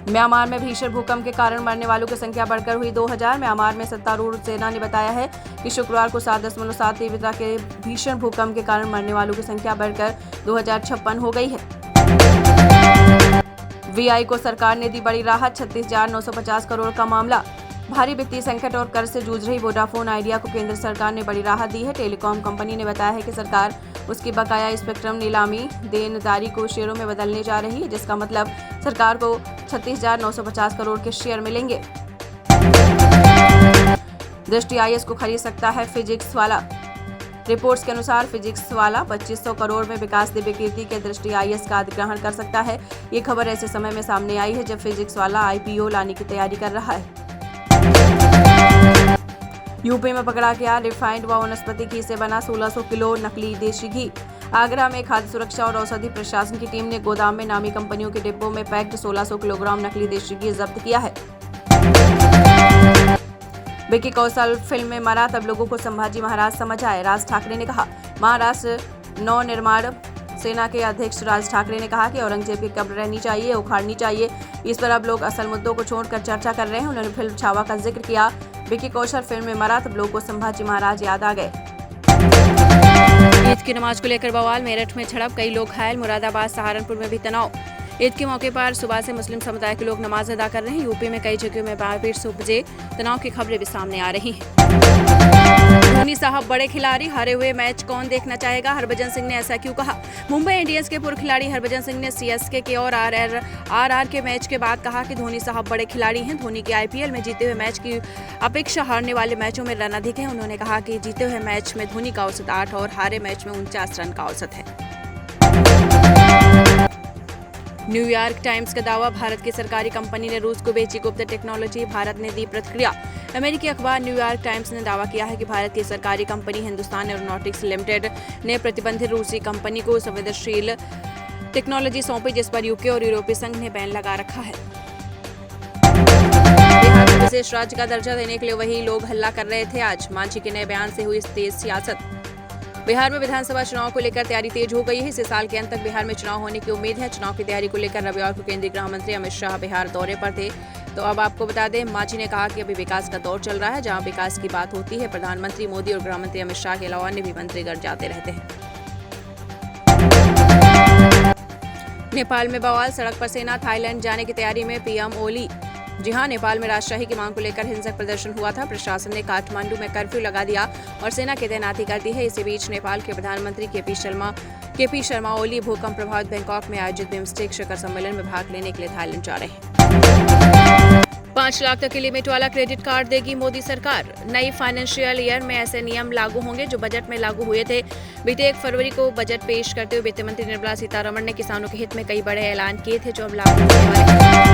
Myanmar में भीषण भूकंप के कारण मरने वालों की संख्या बढ़कर हुई 2000। म्यांमार में सत्तारूढ़ सेना ने बताया है कि शुक्रवार को 7.7 तीव्रता के भीषण भूकंप के कारण मरने वालों की संख्या बढ़कर 2056 हो गई है। वीआई को सरकार ने दी बड़ी राहत, 36,950 करोड़ का मामला। भारी वित्तीय संकट और कर्ज से जूझ रही वोडाफोन आइडिया को केंद्र सरकार ने बड़ी राहत दी है। टेलीकॉम कंपनी ने बताया है कि सरकार उसकी बकाया स्पेक्ट्रम नीलामी देनदारी को शेयरों में बदलने जा रही है, जिसका मतलब सरकार को 36,950 करोड़ के शेयर मिलेंगे। दृष्टि आईएएस को खरीद सकता है फिजिक्स वाला। रिपोर्ट्स के अनुसार फिजिक्स वाला 2500 करोड़ में विकास दिव्य कीर्ति के दृष्टि आईएएस का अधिग्रहण कर सकता है। ये खबर ऐसे समय में सामने आई है जब फिजिक्स वाला आईपीओ लाने की तैयारी कर रहा है। यूपी में पकड़ा गया रिफाइंड व वनस्पति घी से बना 1600 किलो नकली देशी घी। आगरा में खाद्य सुरक्षा और औषधि प्रशासन की टीम ने गोदाम में नामी कंपनियों के डिब्बों में पैक्ड 1600 किलोग्राम नकली देशी घी जब्त किया है। विकी कौशल फिल्म में मरा, तब लोगों को संभाजी महाराज समझ आए, राज ठाकरे ने कहा। महाराष्ट्र नवनिर्माण सेना के अध्यक्ष राज ठाकरे ने कहा कि औरंगजेब की कब्र रहनी चाहिए, उखाड़नी चाहिए। इस पर अब लोग असल मुद्दों को छोड़कर चर्चा कर रहे हैं। उन्होंने फिल्म छावा का जिक्र किया। विकी कौशल फिल्म में मरा, तब लोगों को संभाजी महाराज याद आ गए। ईद की नमाज को लेकर बवाल, मेरठ में झड़प, कई लोग घायल। मुरादाबाद सहारनपुर में भी तनाव। ईद के मौके पर सुबह से मुस्लिम समुदाय के लोग नमाज अदा कर रहे हैं। यूपी में कई जगहों में मारपीट से उपजे तनाव की खबरें भी सामने आ रही हैं। धोनी साहब बड़े खिलाड़ी, हारे हुए मैच कौन देखना चाहेगा, हरभजन सिंह ने ऐसा क्यों कहा। मुंबई इंडियंस के पूर्व खिलाड़ी हरभजन सिंह ने सीएसके के और आरआर के मैच के बाद कहा कि धोनी साहब बड़े खिलाड़ी हैं। धोनी के आईपीएल में जीते हुए मैच की अपेक्षा हारने वाले मैचों में रन अधिक है। उन्होंने कहा कि जीते हुए मैच में धोनी का औसत 8 और हारे मैच में 49 रन का औसत है। न्यूयॉर्क टाइम्स का दावा, भारत की सरकारी कंपनी ने रूस को बेची गुप्त टेक्नोलॉजी, भारत ने दी प्रतिक्रिया। अमेरिकी अखबार न्यूयॉर्क टाइम्स ने दावा किया है कि भारत की सरकारी कंपनी हिंदुस्तान एरोनॉटिक्स लिमिटेड ने प्रतिबंधित रूसी कंपनी को संवेदनशील टेक्नोलॉजी सौंपी, जिस पर यूके और यूरोपीय संघ ने बैन लगा रखा है। बिहार को विशेष राज्य का दर्जा देने के लिए वही लोग हल्ला कर रहे थे। आज मांझी के नए बयान से हुई तेज सियासत। बिहार में विधानसभा चुनाव को लेकर तैयारी तेज हो गई है। इस साल के अंत तक बिहार में चुनाव होने की उम्मीद है। चुनाव की तैयारी को लेकर रविवार को केंद्रीय गृह मंत्री अमित शाह बिहार दौरे पर थे। तो अब आपको बता दें, मांझी ने कहा कि अभी विकास का दौर चल रहा है। जहां विकास की बात होती है, प्रधानमंत्री मोदी और गृह मंत्री अमित शाह के अलावा अन्य भी मंत्रीगण जाते रहते हैं। नेपाल में बवाल, सड़क पर सेना, थाईलैंड जाने की तैयारी में पीएम ओली। जी हां, नेपाल में राजशाही की मांग को लेकर हिंसक प्रदर्शन हुआ था। प्रशासन ने काठमांडू में कर्फ्यू लगा दिया और सेना की तैनाती कर दी है। इसी बीच नेपाल के प्रधानमंत्री केपी शर्मा ओली भूकंप प्रभावित बैंकॉक में आयोजित बिम्स्टेक शिखर सम्मेलन में भाग लेने के लिए थाईलैंड जा रहे हैं। 5 लाख तक की लिमिट वाला क्रेडिट कार्ड देगी मोदी सरकार। नई फाइनेंशियल ईयर में ऐसे नियम लागू होंगे जो बजट में लागू हुए थे। बीते 1 फरवरी को बजट पेश करते हुए वित्त मंत्री निर्मला सीतारमण ने किसानों के हित में कई बड़े ऐलान किए थे, जो अब लागू होने वाले हैं।